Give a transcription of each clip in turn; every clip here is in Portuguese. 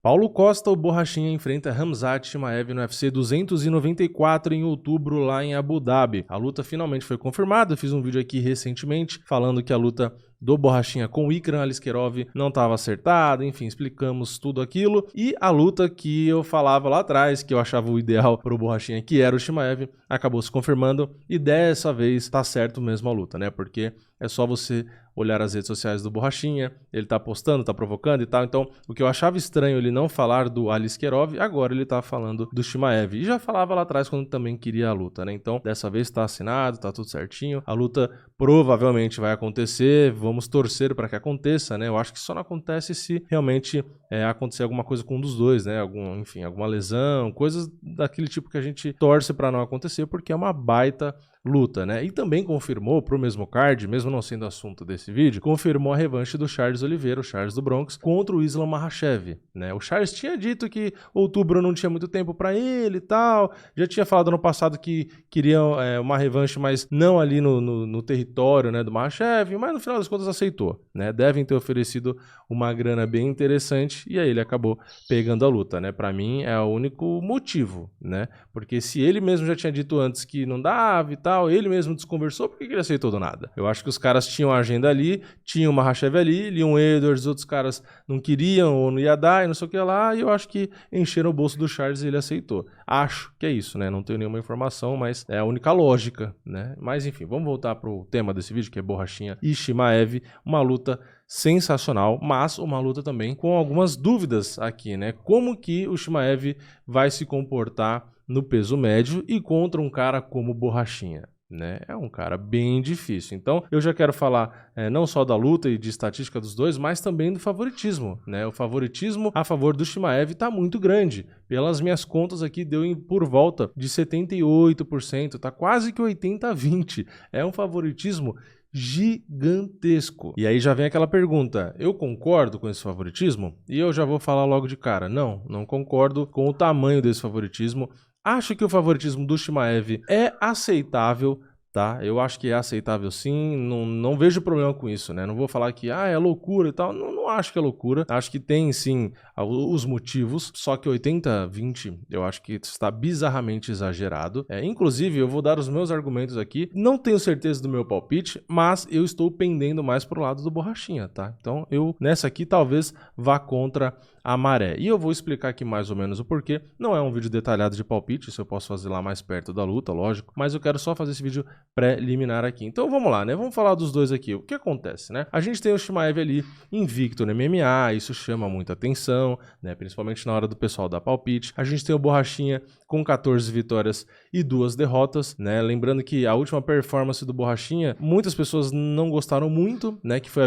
Paulo Costa, o Borrachinha, enfrenta Khamzat Chimaev no UFC 294 em outubro lá em Abu Dhabi. A luta finalmente foi confirmada, eu fiz um vídeo aqui recentemente falando que a luta do Borrachinha com o Ikram Aliskerov não estava acertada, enfim, explicamos tudo aquilo. E a luta que eu falava lá atrás, que eu achava o ideal para o Borrachinha, que era o Chimaev, acabou se confirmando e dessa vez tá certo mesmo a luta, né? Porque é só você olhar as redes sociais do Borrachinha, ele tá postando, tá provocando e tal. Então, o que eu achava estranho ele não falar do Aliskerov, agora ele tá falando do Chimaev. E já falava lá atrás quando também queria a luta, né? Então, dessa vez tá assinado, tá tudo certinho. A luta provavelmente vai acontecer, vamos torcer para que aconteça, né? Eu acho que só não acontece se realmente acontecer alguma coisa com um dos dois, né? Enfim, alguma lesão, coisas daquele tipo que a gente torce para não acontecer, porque é uma baita luta, né? E também confirmou pro mesmo card, mesmo não sendo assunto desse vídeo, confirmou a revanche do Charles Oliveira, o Charles do Bronx, contra o Islam Makhachev, né? O Charles tinha dito que outubro não tinha muito tempo para ele e tal, já tinha falado no passado que queria uma revanche, mas não ali no território, né, do Makhachev, mas no final das contas aceitou, né? Devem ter oferecido uma grana bem interessante e aí ele acabou pegando a luta, né? Para mim é o único motivo, né? Porque se ele mesmo já tinha dito antes que não dava e tal, ele mesmo desconversou, por que ele aceitou do nada? Eu acho que os caras tinham a agenda ali, tinham o Makhachev ali, Leon Edwards, outros caras não queriam ou não ia dar e não sei o que lá, e eu acho que encheram o bolso do Charles e ele aceitou. Acho que é isso, né? Não tenho nenhuma informação, mas é a única lógica, né? Mas enfim, vamos voltar pro tema desse vídeo, que é Borrachinha e Chimaev, uma luta sensacional, mas uma luta também com algumas dúvidas aqui, né? Como que o Chimaev vai se comportar no peso médio e contra um cara como Borrachinha, né? É um cara bem difícil. Então, eu já quero falar não só da luta e de estatística dos dois, mas também do favoritismo, né? O favoritismo a favor do Chimaev tá muito grande. Pelas minhas contas aqui, deu por volta de 78%, tá quase que 80-20. É um favoritismo gigantesco. E aí já vem aquela pergunta, eu concordo com esse favoritismo? E eu já vou falar logo de cara, não concordo com o tamanho desse favoritismo. Acho que o favoritismo do Chimaev é aceitável, tá? Eu acho que é aceitável sim, não vejo problema com isso, né? Não vou falar que é loucura e tal, não acho que é loucura. Acho que tem sim os motivos, só que 80-20 eu acho que está bizarramente exagerado. Inclusive, eu vou dar os meus argumentos aqui, não tenho certeza do meu palpite, mas eu estou pendendo mais pro lado do Borrachinha, tá? Então eu, nessa aqui, talvez vá contra a maré. E eu vou explicar aqui mais ou menos o porquê. Não é um vídeo detalhado de palpite, isso eu posso fazer lá mais perto da luta, lógico, mas eu quero só fazer esse vídeo preliminar aqui. Então vamos lá, né? Vamos falar dos dois aqui. O que acontece, né? A gente tem o Chimaev ali invicto no MMA, isso chama muita atenção, né? Principalmente na hora do pessoal dar palpite. A gente tem o Borrachinha com 14 vitórias e 2 derrotas, né? Lembrando que a última performance do Borrachinha, muitas pessoas não gostaram muito, né? Que foi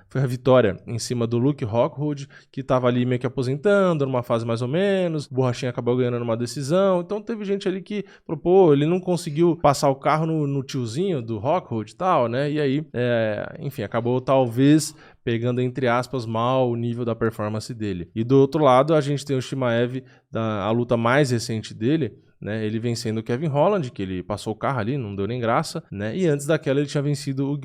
foi a vitória em cima do Luke Rockhold, que tava ali meio que aposentando, numa fase mais ou menos, o Borrachinha acabou ganhando numa decisão, então teve gente ali que falou, ele não conseguiu passar o carro no tiozinho do Rockhold e tal, né? E aí, enfim, acabou talvez pegando, entre aspas, mal o nível da performance dele. E do outro lado, a gente tem o Chimaev, a luta mais recente dele, né, ele vencendo o Kevin Holland, que ele passou o carro ali, não deu nem graça, né, e antes daquela ele tinha vencido o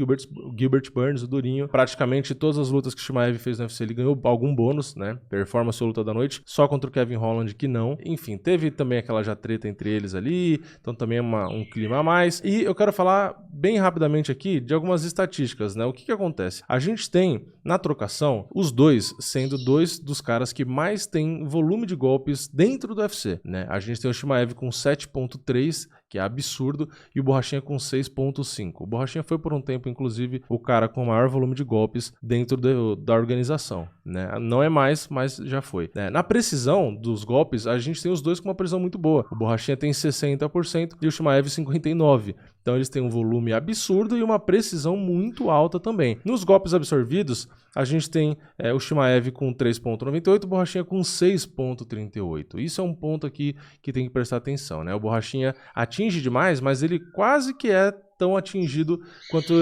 Gilbert Burns, o Durinho. Praticamente todas as lutas que o Chimaev fez no UFC ele ganhou algum bônus, né, performance ou luta da noite, só contra o Kevin Holland que não. Enfim, teve também aquela já treta entre eles ali, então também é um clima a mais. E eu quero falar bem rapidamente aqui de algumas estatísticas, né, o que acontece? A gente tem, na trocação, os dois sendo dois dos caras que mais tem volume de golpes dentro do UFC, né, a gente tem o Chimaev com 7.3, que é absurdo, e o Borrachinha com 6.5. O Borrachinha foi por um tempo, inclusive, o cara com o maior volume de golpes dentro da organização, né? Não é mais, mas já foi. Na precisão dos golpes, a gente tem os dois com uma precisão muito boa. O Borrachinha tem 60% e o Chimaev 59%. Então eles têm um volume absurdo e uma precisão muito alta também. Nos golpes absorvidos, a gente tem o Chimaev com 3.98, o Borrachinha com 6.38. Isso é um ponto aqui que tem que prestar atenção, né? O Borrachinha atinge demais, mas ele quase que é tão atingido quanto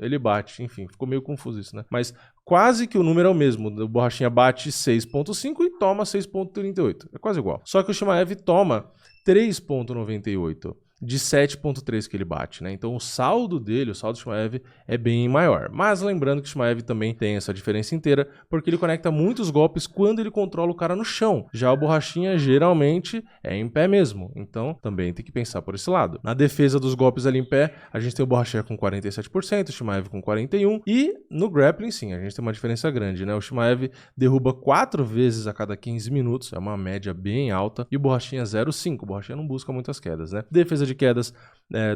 ele bate. Enfim, ficou meio confuso isso, né? Mas quase que o número é o mesmo. O Borrachinha bate 6.5 e toma 6.38. É quase igual. Só que o Chimaev toma 3.98. de 7.3 que ele bate, né? Então o saldo dele, o saldo do Chimaev é bem maior. Mas lembrando que o Chimaev também tem essa diferença inteira, porque ele conecta muitos golpes quando ele controla o cara no chão. Já o Borrachinha geralmente é em pé mesmo, então também tem que pensar por esse lado. Na defesa dos golpes ali em pé, a gente tem o Borrachinha com 47%, o Chimaev com 41%, e no grappling sim, a gente tem uma diferença grande, né? O Chimaev derruba 4 vezes a cada 15 minutos, é uma média bem alta, e o Borrachinha 0,5, o Borrachinha não busca muitas quedas, né? Defesa de quedas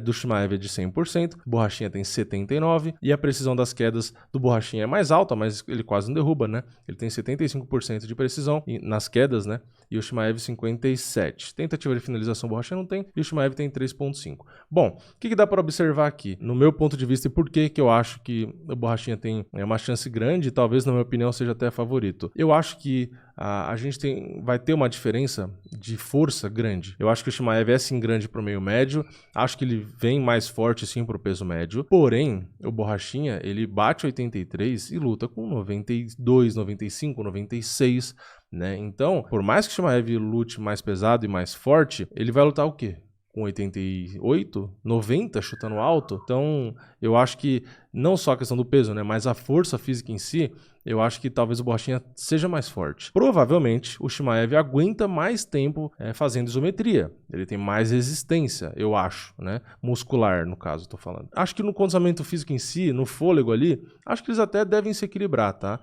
do Chimaev é de 100%, o Borrachinha tem 79%, e a precisão das quedas do Borrachinha é mais alta, mas ele quase não derruba, né? Ele tem 75% de precisão nas quedas, né? E o Chimaev 57%. Tentativa de finalização o Borrachinha não tem, e o Chimaev tem 3,5%. Bom, o que dá para observar aqui? No meu ponto de vista, e por que eu acho que o Borrachinha tem uma chance grande, e talvez, na minha opinião, seja até favorito. Eu acho que a gente vai ter uma diferença de força grande. Eu acho que o Chimaev é sim grande para o meio médio, acho que ele vem mais forte sim para o peso médio, porém, o Borrachinha, ele bate 83 e luta com 92, 95, 96, né? Então, por mais que o Chimaev lute mais pesado e mais forte, ele vai lutar o quê? Com 88, 90 chutando alto. Então, eu acho que não só a questão do peso, né, mas a força física em si, eu acho que talvez o Borrachinha seja mais forte. Provavelmente, o Chimaev aguenta mais tempo fazendo isometria. Ele tem mais resistência, eu acho, né? Muscular, no caso, estou falando. Acho que no condicionamento físico em si, no fôlego ali, acho que eles até devem se equilibrar, tá?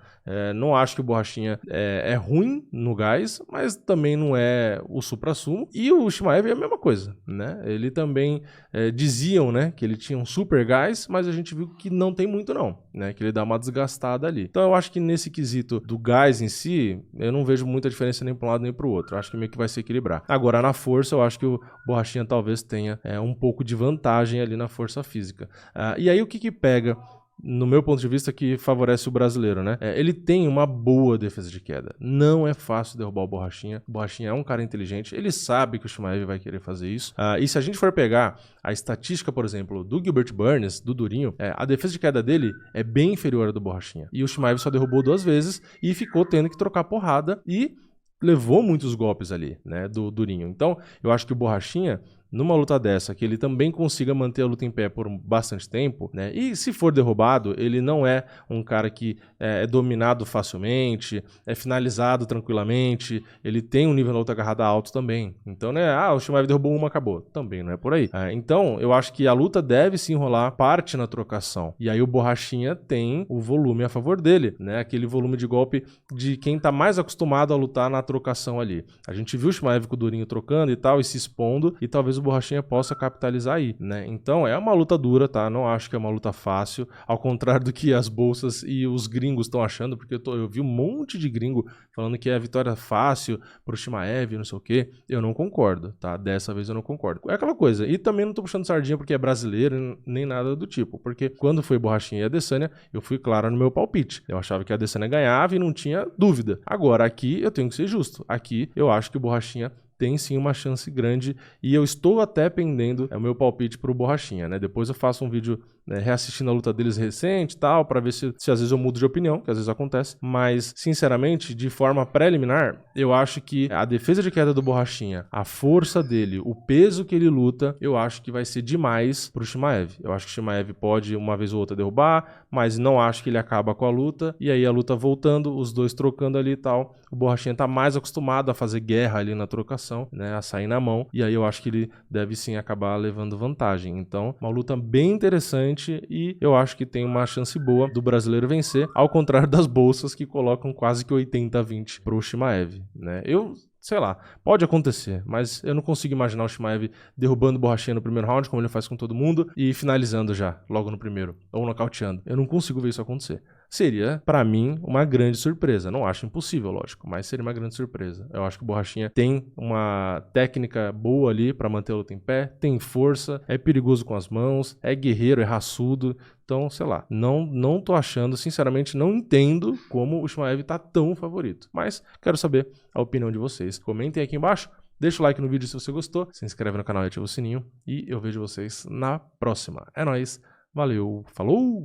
Não acho que o Borrachinha é ruim no gás, mas também não é o suprassumo. E o Chimaev é a mesma coisa, né? Ele também diziam, né, que ele tinha um super gás, mas a gente viu que não tem muito não, né? Que ele dá uma desgastada ali. Então eu acho que nesse quesito do gás em si, eu não vejo muita diferença nem para um lado nem para o outro. Eu acho que meio que vai se equilibrar. Agora, na força, eu acho que o Borrachinha talvez tenha um pouco de vantagem ali na força física. E aí o que pega, no meu ponto de vista, que favorece o brasileiro, né? Ele tem uma boa defesa de queda. Não é fácil derrubar o Borrachinha. O Borrachinha é um cara inteligente. Ele sabe que o Chimaev vai querer fazer isso. E se a gente for pegar a estatística, por exemplo, do Gilbert Burns, do Durinho, a defesa de queda dele é bem inferior à do Borrachinha. E o Chimaev só derrubou 2 vezes e ficou tendo que trocar porrada e levou muitos golpes ali, né, do Durinho. Então, eu acho que o Borrachinha, numa luta dessa, que ele também consiga manter a luta em pé por bastante tempo, né? E se for derrubado, ele não é um cara que é dominado facilmente, é finalizado tranquilamente, ele tem um nível na luta agarrada alto também. Então, né? O Chimaev derrubou uma, acabou. Também não é por aí. Então, eu acho que a luta deve se enrolar parte na trocação. E aí o Borrachinha tem o volume a favor dele, né? Aquele volume de golpe de quem tá mais acostumado a lutar na trocação ali. A gente viu o Chimaev com o Durinho trocando e tal, e se expondo, e talvez o Borrachinha possa capitalizar aí, né? Então é uma luta dura, tá? Não acho que é uma luta fácil, ao contrário do que as bolsas e os gringos estão achando, porque eu vi um monte de gringo falando que é a vitória fácil pro Chimaev, não sei o quê. Eu não concordo, tá? Dessa vez eu não concordo. É aquela coisa, e também não tô puxando sardinha porque é brasileiro, nem nada do tipo, porque quando foi Borrachinha e Adesanya, eu fui claro no meu palpite. Eu achava que a Adesanya ganhava e não tinha dúvida. Agora, aqui eu tenho que ser justo. Aqui eu acho que o Borrachinha tem sim uma chance grande e eu estou até pendendo o meu palpite pro Borrachinha, né? Depois eu faço um vídeo reassistindo a luta deles recente e tal, pra ver se às vezes eu mudo de opinião, que às vezes acontece, mas sinceramente, de forma preliminar, eu acho que a defesa de queda do Borrachinha, a força dele, o peso que ele luta, eu acho que vai ser demais pro Chimaev. Eu acho que o Chimaev pode uma vez ou outra derrubar, mas não acho que ele acaba com a luta, e aí a luta voltando, os dois trocando ali e tal, o Borrachinha tá mais acostumado a fazer guerra ali na trocação, né, a sair na mão, e aí eu acho que ele deve sim acabar levando vantagem. Então, uma luta bem interessante e eu acho que tem uma chance boa do brasileiro vencer, ao contrário das bolsas que colocam quase que 80-20 pro Chimaev, né? Sei lá, pode acontecer, mas eu não consigo imaginar o Chimaev derrubando o Borrachinha no primeiro round, como ele faz com todo mundo, e finalizando já, logo no primeiro, ou nocauteando. Eu não consigo ver isso acontecer. Seria, pra mim, uma grande surpresa. Não acho impossível, lógico, mas seria uma grande surpresa. Eu acho que o Borrachinha tem uma técnica boa ali pra manter a luta em pé, tem força, é perigoso com as mãos, é guerreiro, é raçudo. Então, sei lá, não tô achando, sinceramente, não entendo como o Chimaev tá tão favorito. Mas quero saber a opinião de vocês. Comentem aqui embaixo, deixa o like no vídeo se você gostou, se inscreve no canal e ativa o sininho. E eu vejo vocês na próxima. É nóis, valeu, falou!